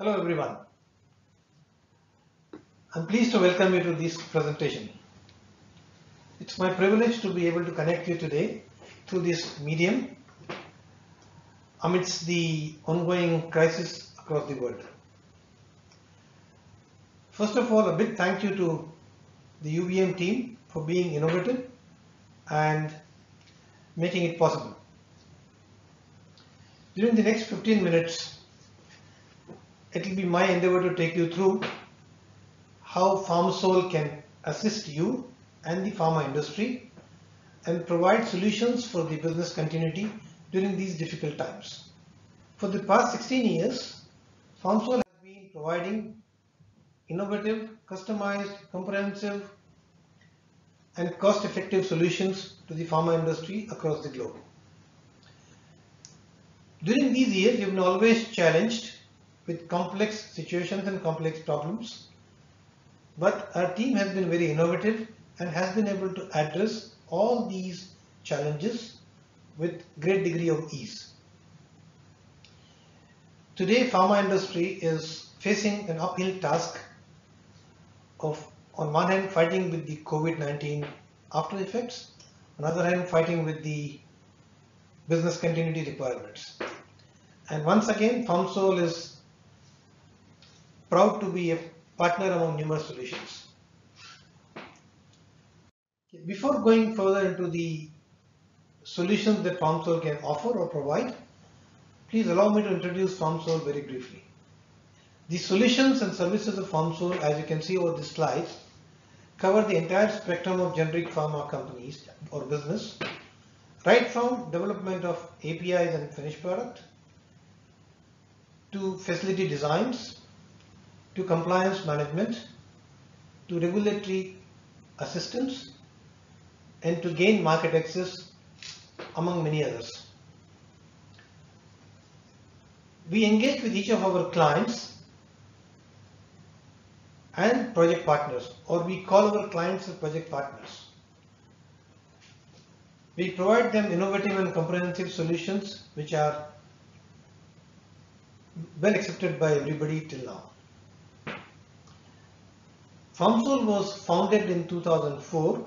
Hello everyone. I'm pleased to welcome you to this presentation. It's my privilege to be able to connect you today through this medium amidst the ongoing crisis across the world. First of all, a big thank you to the UVM team for being innovative and making it possible. During the next 15 minutes, it will be my endeavor to take you through how FarmSol can assist you and the pharma industry and provide solutions for the business continuity during these difficult times. For the past 16 years, FarmSol has been providing innovative, customized, comprehensive and cost-effective solutions to the pharma industry across the globe. During these years, we have been always challenged with complex situations and complex problems, but our team has been very innovative and has been able to address all these challenges with great degree of ease. Today, pharma industry is facing an uphill task of, on one hand, fighting with the COVID-19 after effects, on the other hand, fighting with the business continuity requirements. And once again, FarmSol is proud to be a partner among numerous solutions. Before going further into the solutions that FarmSol can offer or provide, please allow me to introduce FarmSol very briefly. The solutions and services of FarmSol, as you can see over this slide, cover the entire spectrum of generic pharma companies or business, right from development of APIs and finished product, to facility designs, to compliance management, to regulatory assistance, and to gain market access, among many others. We engage with each of our clients and project partners, or we call our clients as project partners. We provide them innovative and comprehensive solutions which are well accepted by everybody till now. FarmSol was founded in 2004,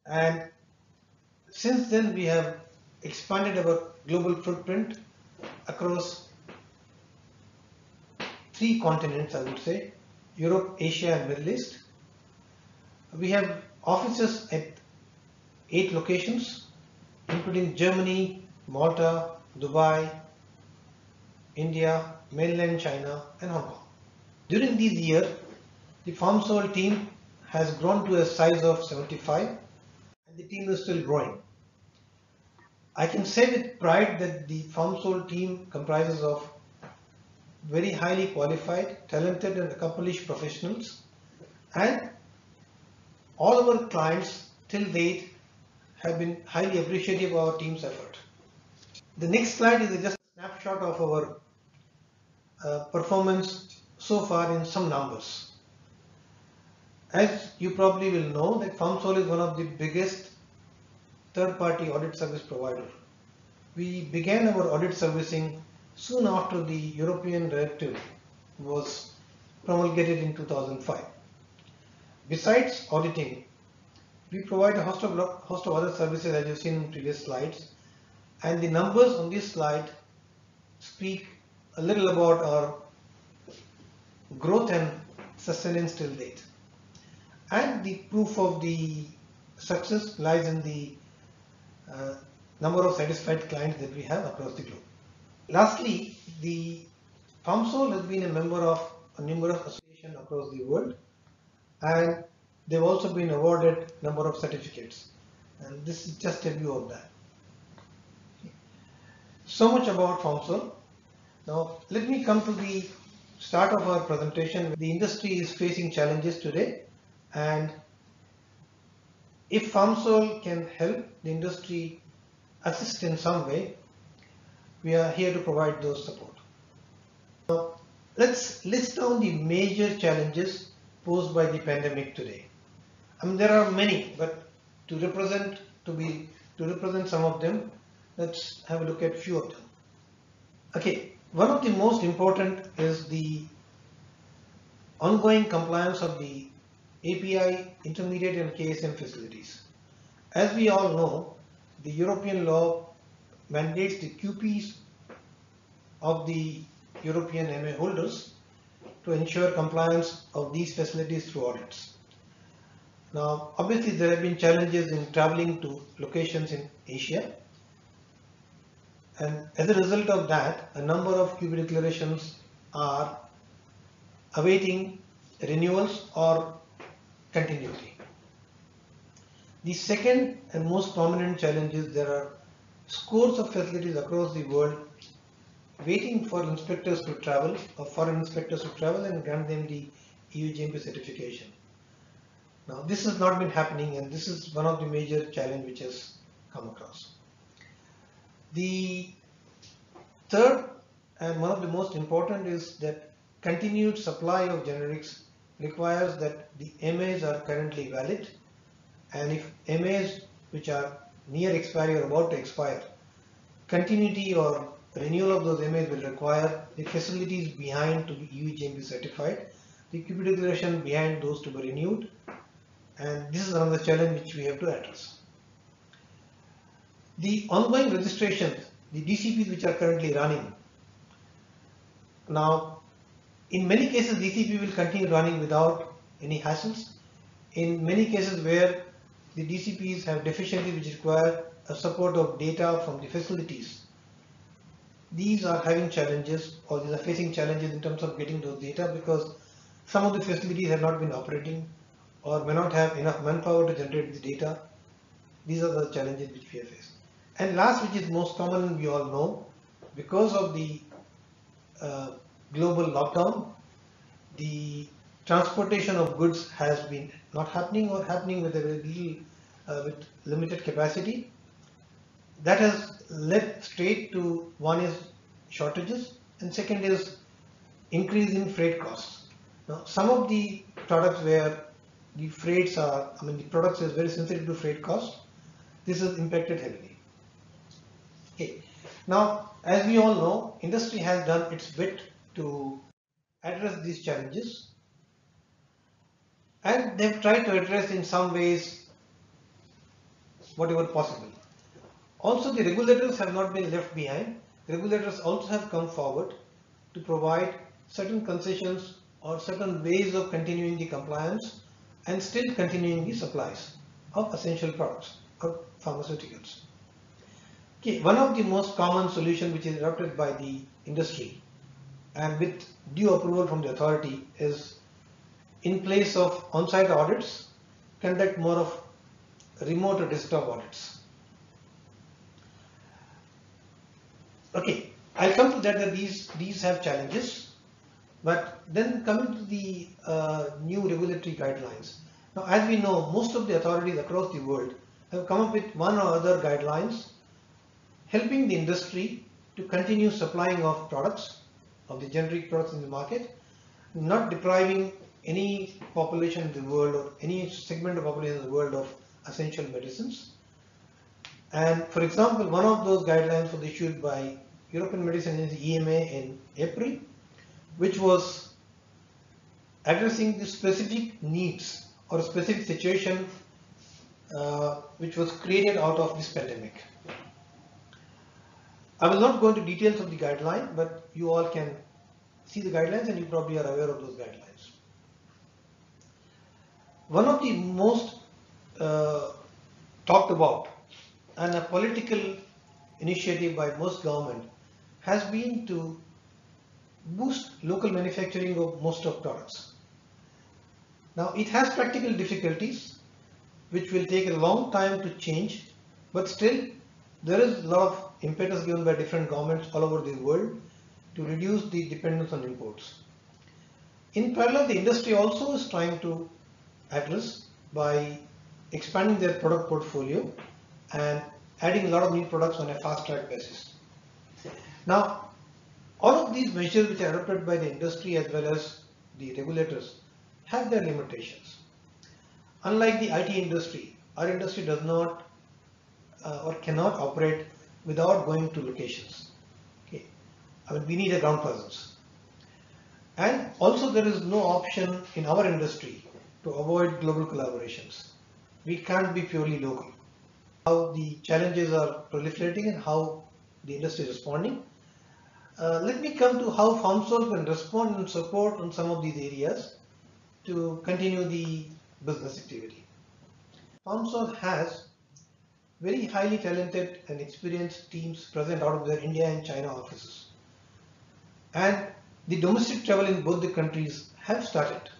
and since then we have expanded our global footprint across 3 continents, I would say: Europe, Asia and Middle East. We have offices at 8 locations, including Germany, Malta, Dubai, India, mainland China and Hong Kong. During these years, the FarmSol team has grown to a size of 75 and the team is still growing. I can say with pride that the FarmSol team comprises of very highly qualified, talented and accomplished professionals, and all our clients till date have been highly appreciative of our team's effort. The next slide is just a snapshot of our performance so far in some numbers. As you probably will know, that FarmSol is one of the biggest third-party audit service provider. We began our audit servicing soon after the European directive was promulgated in 2005. Besides auditing, we provide a host of other services, as you've seen in previous slides, and the numbers on this slide speak a little about our growth and sustenance till date. And the proof of the success lies in the number of satisfied clients that we have across the globe. Lastly, the FarmSol has been a member of a numerous associations across the world, and they've also been awarded a number of certificates, and this is just a view of that. So much about FarmSol. Now let me come to the start of our presentation. The industry is facing challenges today, and if FarmSol can help the industry assist in some way, we are here to provide those support. Now let's list down the major challenges posed by the pandemic today. I mean, there are many, but to represent some of them, let's have a look at few of them. Okay, One of the most important is the ongoing compliance of the API, intermediate and KSM facilities. As we all know, the European law mandates the QPs of the European MA holders to ensure compliance of these facilities through audits. Now, obviously, there have been challenges in traveling to locations in Asia, and as a result of that, a number of QP declarations are awaiting renewals or continuity. The second and most prominent challenge is there are scores of facilities across the world waiting for inspectors to travel, or foreign inspectors to travel and grant them the EU GMP certification. Now, this has not been happening, and this is one of the major challenges which has come across. The third and one of the most important is that continued supply of generics requires that the MAs are currently valid, and if MAs which are near expiry or about to expire, continuity or renewal of those MAs will require the facilities behind to be EU GMP certified, the QP declaration behind those to be renewed, and this is another challenge which we have to address. The ongoing registrations, the DCPs which are currently running, now in many cases DCP will continue running without any hassles. In many cases where the DCPs have deficiencies which require a support of data from the facilities, these are having challenges, or these are facing challenges in terms of getting those data, because some of the facilities have not been operating or may not have enough manpower to generate the data. These are the challenges which we have faced. And last, which is most common, we all know, because of the global lockdown, the transportation of goods has been not happening, or happening with a very little, with limited capacity. That has led straight to, one is shortages, and second is increase in freight costs. Now, some of the products where the freights are, the products is very sensitive to freight costs, this is impacted heavily. Okay. Now, as we all know, industry has done its bit to address these challenges, and they've tried to address in some ways whatever possible. Also, the regulators have not been left behind. The regulators also have come forward to provide certain concessions or certain ways of continuing the compliance and still continuing the supplies of essential products or pharmaceuticals. Okay, one of the most common solutions which is adopted by the industry and with due approval from the authority is, in place of on-site audits, conduct more of remote or desktop audits. Okay, I'll come to that these have challenges, but then coming to the new regulatory guidelines. Now, as we know, most of the authorities across the world have come up with one or other guidelines helping the industry to continue supplying of products, of the generic products in the market, not depriving any population in the world or any segment of population in the world of essential medicines. And for example, one of those guidelines was issued by European Medicines Agency EMA in April, which was addressing the specific needs or specific situation which was created out of this pandemic. I will not go into details of the guideline, but you all can see the guidelines and you probably are aware of those guidelines. One of the most talked about and a political initiative by most government has been to boost local manufacturing of most of products. Now, it has practical difficulties which will take a long time to change, but still there is a lot of impetus given by different governments all over the world to reduce the dependence on imports. In parallel, the industry also is trying to address by expanding their product portfolio and adding a lot of new products on a fast track basis. Now, all of these measures which are adopted by the industry as well as the regulators have their limitations. Unlike the IT industry, our industry does not or cannot operate without going to locations. Okay. I mean, we need a ground presence. And also there is no option in our industry to avoid global collaborations. We can't be purely local. How the challenges are proliferating and how the industry is responding. Let me come to how FarmSol can respond and support on some of these areas to continue the business activity. FarmSol has very highly talented and experienced teams present out of their India and China offices. And the domestic travel in both the countries have started.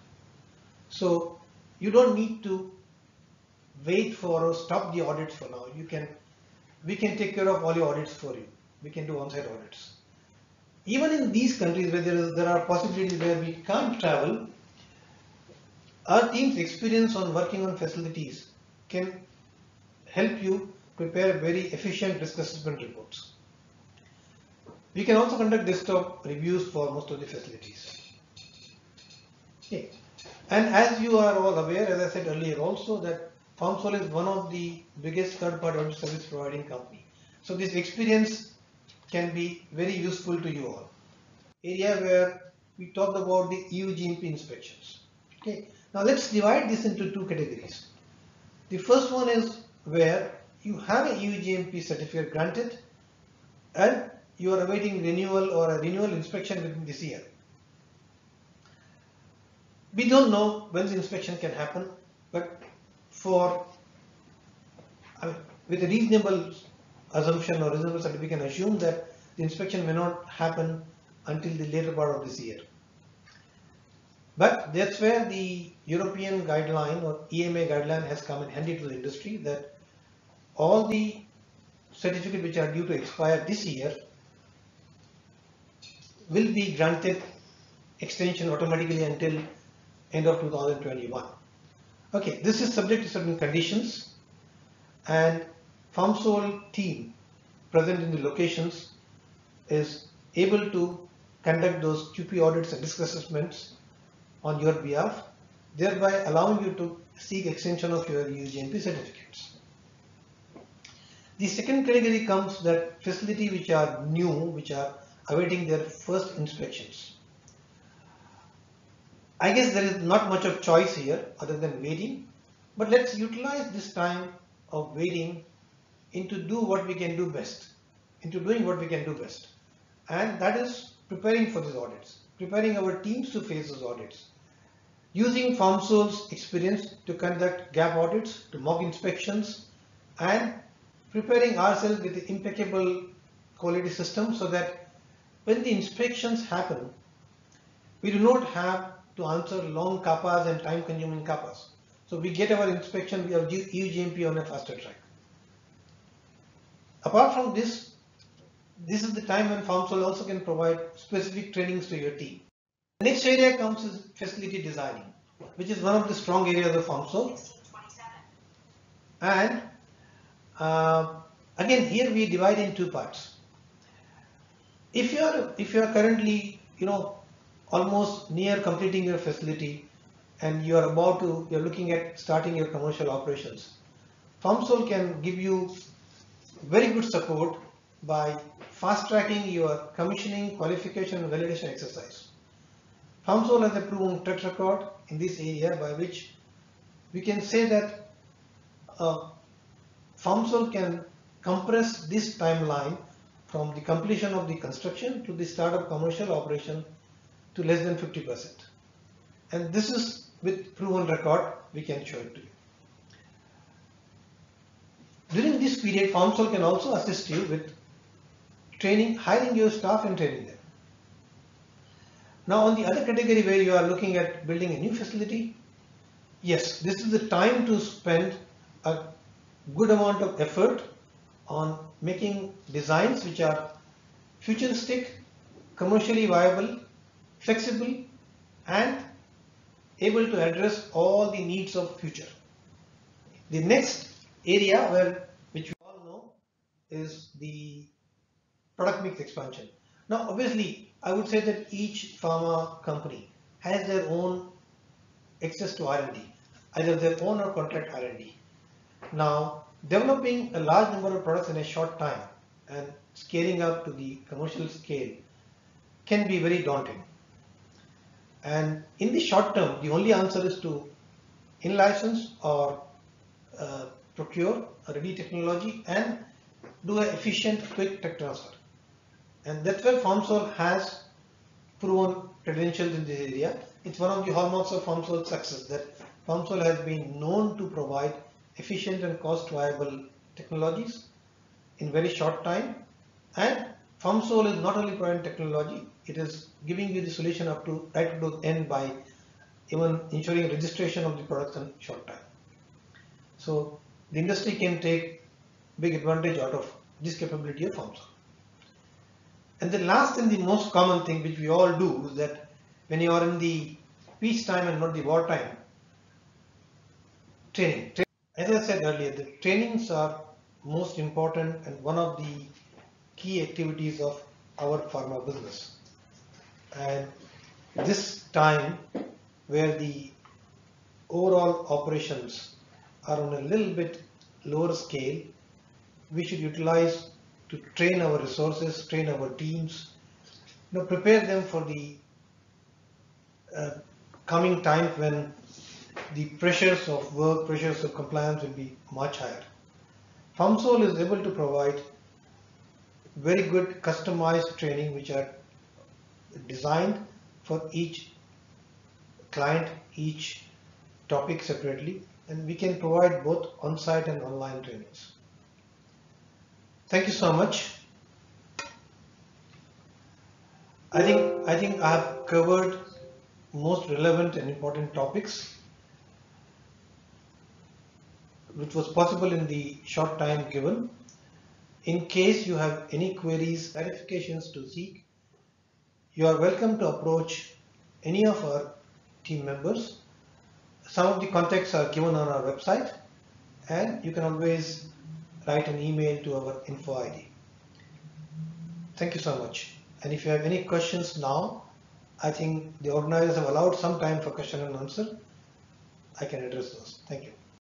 So you don't need to wait for or stop the audits for now. We can take care of all your audits for you. We can do on-site audits. Even in these countries where there are possibilities where we can't travel, our team's experience on working on facilities can help you prepare very efficient risk assessment reports. We can also conduct desktop reviews for most of the facilities. Okay. And as you are all aware, as I said earlier also, that FarmSol is one of the biggest third-party audit service providing company. So this experience can be very useful to you all. Area where we talked about the EU GMP inspections. Okay. Now let's divide this into two categories. The first one is where you have a EU GMP certificate granted and you are awaiting renewal or a renewal inspection within this year. We don't know when the inspection can happen, but with a reasonable assumption or reasonable certainty, we can assume that the inspection may not happen until the later part of this year. But that's where the European guideline or EMA guideline has come in handy to the industry, that all the certificates which are due to expire this year will be granted extension automatically until end of 2021. Okay, this is subject to certain conditions, and FarmSol team present in the locations is able to conduct those QP audits and risk assessments on your behalf, thereby allowing you to seek extension of your EU GMP certificates. The second category comes that facility which are new, which are awaiting their first inspections. I guess there is not much of choice here other than waiting, but let's utilize this time of waiting into doing what we can do best, and that is preparing for these audits, preparing our teams to face those audits, using FarmSol's experience to conduct gap audits, to mock inspections, and preparing ourselves with the impeccable quality system so that when the inspections happen, we do not have to answer long CAPAs and time-consuming CAPAs. So we get our inspection, we have EU GMP on a faster track. Apart from this, this is the time when FarmSol also can provide specific trainings to your team. The next area comes is facility designing, which is one of the strong areas of FarmSol. And again, here we divide in two parts. If you are currently, almost near completing your facility and you are looking at starting your commercial operations, FarmSol can give you very good support by fast tracking your commissioning, qualification and validation exercise. FarmSol has a proven track record in this area by which we can say that FarmSol can compress this timeline from the completion of the construction to the start of commercial operation to less than 50%. And this is with proven record, we can show it to you. During this period, FarmSol can also assist you with training, hiring your staff and training them. Now on the other category where you are looking at building a new facility, yes, this is the time to spend a good amount of effort on making designs which are futuristic, commercially viable, flexible and able to address all the needs of future. The next area which you all know is the product mix expansion. Now obviously I would say that each pharma company has their own access to R&D, either their own or contract R&D. Now developing a large number of products in a short time and scaling up to the commercial scale can be very daunting. And in the short term, the only answer is to in-license or procure a ready technology and do an efficient, quick tech transfer. And that's where FarmSol has proven credentials in this area. It's one of the hallmarks of FarmSol's success, that FarmSol has been known to provide efficient and cost viable technologies in very short time. And FarmSol is not only providing technology, it is giving you the solution up to right to the end by even ensuring registration of the products in short time. So the industry can take big advantage out of this capability of FarmSol. And the last and the most common thing which we all do is that when you are in the peace time and not the war time, training. As I said earlier, the trainings are most important and one of the key activities of our pharma business. And this time where the overall operations are on a little bit lower scale, we should utilize to train our resources, train our teams, prepare them for the coming times when the pressures of work, pressures of compliance will be much higher. FarmSol is able to provide very good customized training which are designed for each client, each topic separately, and we can provide both on-site and online trainings. Thank you so much. I think I have covered most relevant and important topics which was possible in the short time given. In case you have any queries, clarifications to seek, you are welcome to approach any of our team members. Some of the contacts are given on our website, and you can always write an email to our info ID. Thank you so much. And if you have any questions now, I think the organizers have allowed some time for question and answer. I can address those. Thank you.